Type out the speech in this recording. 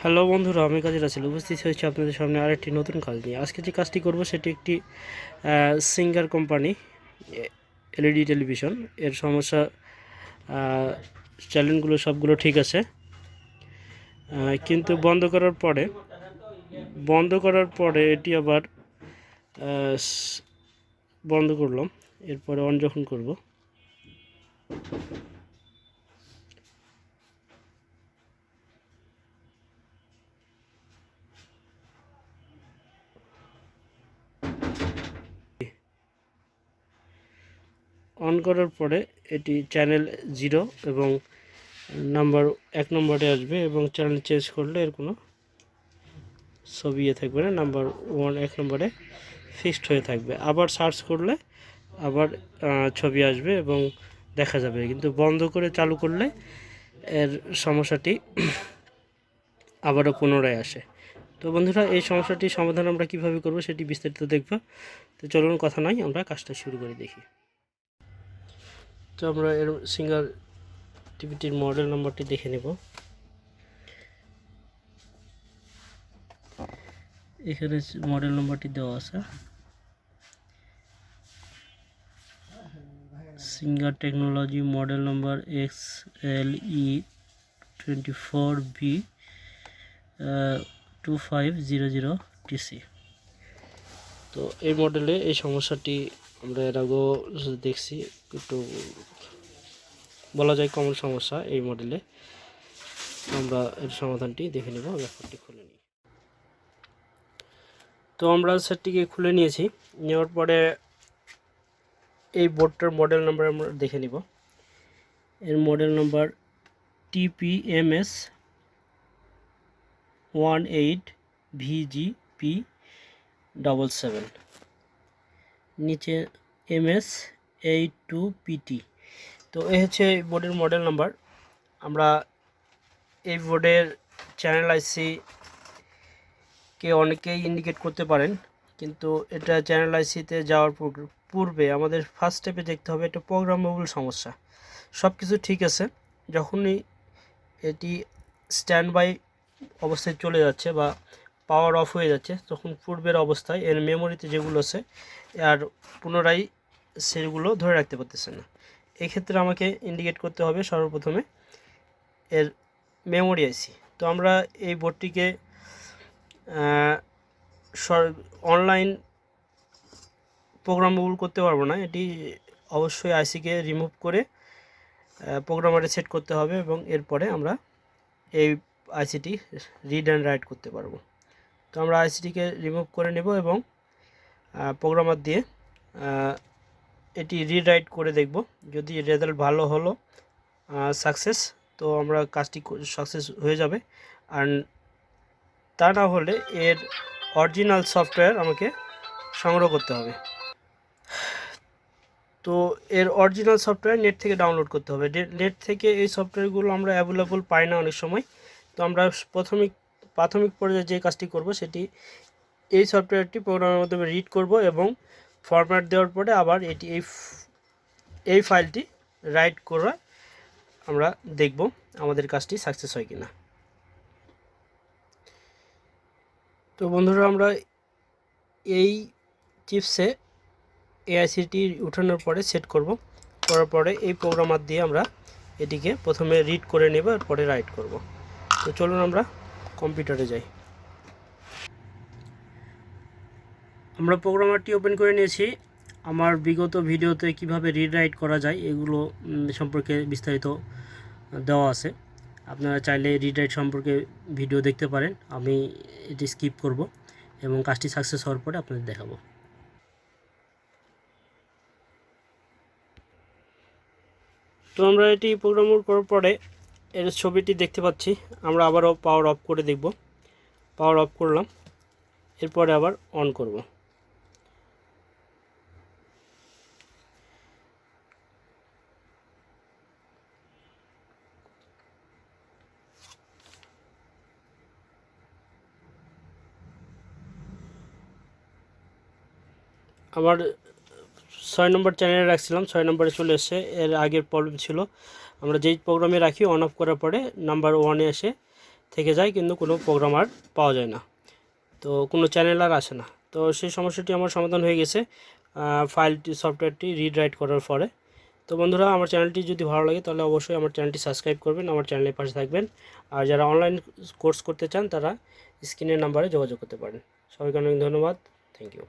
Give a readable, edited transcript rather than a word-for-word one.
Hello বন্ধুরা, আমি কাজে আছি, উপস্থিত হয়েছি আপনাদের সামনে আরেকটি নতুন কাজ নিয়ে। আজকে যে কাজটি করব সেটি একটি সিঙ্গার কোম্পানি এলইডি টেলিভিশন। এর সমস্যা, চ্যানেলগুলো সবগুলো ঠিক আছে, কিন্তু বন্ধ করার পরে এটি আবার বন্ধ করলাম। এরপরে অন যখন করব, অন করার পরে এটি চ্যানেল 0 এবং নাম্বার 1 নম্বরে আসবে, এবং চ্যানেল চেঞ্জ করলে এর কোনো ছবি থাকবে না, নাম্বার 1 নম্বরে ফিক্সড হয়ে থাকবে। আবার সার্চ করলে আবার ছবি আসবে এবং দেখা যাবে, কিন্তু বন্ধ করে চালু করলে এর সমস্যাটি আবারও পুনরায় আসে। তো বন্ধুরা, এই সমস্যাটির সমাধান আমরা কিভাবে করব সেটি বিস্তারিত দেখব। তো চলুন কথা নয়, আমরা কাজটা শুরু করে দেখি। তো আমরা এর সিঙ্গার টিভিটির মডেল নাম্বারটি দেখে নেব। এখানে মডেল নাম্বারটি দেওয়া আছে, singer technology model number XLE24B 2500TC। তো এই মডেলে এই সমস্যাটি আমরা এর আগেও দেখছি, একটু বলা যায় কমন সমস্যা। এই মডেলে আমরা এর সমাধানটি দেখে নেব। ব্যাপারটি খুলে নিই। তো আমরা সেটটিকে খুলে নিয়েছি। নেওয়ার পরে এই বোর্ডটার মডেল নাম্বার আমরা দেখে নিব। এর মডেল নাম্বার TPMS 18VGP77, নিচে MS82PT। তো এই হচ্ছে বোর্ডের মডেল নাম্বার। আমরা এই বোর্ডের চ্যানেল আইসি কে অনেকেই ইন্ডিকেট করতে পারেন, কিন্তু এটা চ্যানেল আইসিতে যাওয়ার পূর্বে আমাদের ফার্স্ট স্টেপে দেখতে হবে এটা প্রোগ্রামেবল সমস্যা। সব কিছু ঠিক আছে, যখনই এটি স্ট্যান্ড বাই অবস্থায় চলে যাচ্ছে বা পাওয়ার অফ হয়ে যাচ্ছে, তখন পূর্বের অবস্থায় এর মেমোরিতে যেগুলো আছে আর পুনরায় সেগুলো ধরে রাখতে পারতেছে না। এক্ষেত্রে আমাকে ইন্ডিকেট করতে হবে সর্বপ্রথমে এর মেমোরি আইসি। তো আমরা এই বোর্ডটিকে অনলাইন প্রোগ্রামেবল করতে পারবো না, এটি অবশ্যই আইসিকে রিমুভ করে প্রোগ্রামারে সেট করতে হবে, এবং এরপরে আমরা এই আইসিটি রিড অ্যান্ড রাইট করতে পারবো। তো আমরা আইসিটিকে রিমুভ করে নেব এবং প্রোগ্রামার দিয়ে এটি রিড রাইট করে দেখব। যদি রেজাল্ট ভালো হলো, সাকসেস, তো আমরা কাজটি সাকসেস হয়ে যাবে। আর তা না হলে এর অরিজিনাল সফটওয়্যার আমাকে সংগ্রহ করতে হবে। তো এর অরিজিনাল সফটওয়্যার নেট থেকে ডাউনলোড করতে হবে। নেট থেকে এই সফটওয়্যারগুলো আমরা অ্যাভেলেবল পাই না অনেক সময়। তো আমরা প্রাথমিক পর্যায়ে যে কাজটি করব সেটি এই সফটওয়্যারটি প্রোগ্রামের মাধ্যমে রিড করব, এবং ফরম্যাট দেওয়ার পরে আবার এটি এই ফাইলটি রাইট করে আমরা দেখব আমাদের কাজটি সাকসেস হয় কিনা। তো বন্ধুরা, আমরা এই চিপসে এআইসিটি উঠানোর পরে সেট করার পরে এই প্রোগ্রামার দিয়ে আমরা এটিকে প্রথমে রিড করে নেব, এরপরে রাইট করব। তো চলুন আমরা কম্পিউটারে যাই। আমরা প্রোগ্রামারটি ওপেন করে নিয়েছি। আমার বিগত ভিডিওতে কিভাবে রিড রাইট করা যায় এগুলো সম্পর্কে বিস্তারিত দেওয়া আছে, আপনারা চাইলে রিড রাইট সম্পর্কে ভিডিও দেখতে পারেন। আমি এটি স্কিপ করব এবং কাজটি সাকসেস হওয়ার পরে আপনাদের দেখাবো। তো আমরা এটি প্রোগ্রাম করার পরে এর ছবিটি দেখতে পাচ্ছি। আমরা আবারও পাওয়ার অফ করে দেখব। পাওয়ার অফ করলাম, এরপরে আবার অন করব। আমার 6 নম্বর চ্যানেলে রাখছিলাম, 6 নম্বরে চলে এসে। এর আগের প্রবলেম ছিল, আমরা যেই প্রোগ্রামে রাখি অন অফ করার পরে নাম্বার 1-এ এসে থেকে যায়, কিন্তু কোনো প্রোগ্রাম আর পাওয়া যায় না, তো কোনো চ্যানেল আর আসে না। তো সেই সমস্যাটি আমার সমাধান হয়ে গেছে ফাইলটি সফটওয়্যারটি রিড রাইট করার পরে। তো বন্ধুরা, আমার চ্যানেলটি যদি ভালো লাগে তাহলে অবশ্যই আমার চ্যানেলটি সাবস্ক্রাইব করবেন, আমার চ্যানেলের পাশে থাকবেন। আর যারা অনলাইন কোর্স করতে চান তারা স্ক্রিনের নাম্বারে যোগাযোগ করতে পারেন। সবাইকে অনেক ধন্যবাদ। Thank you.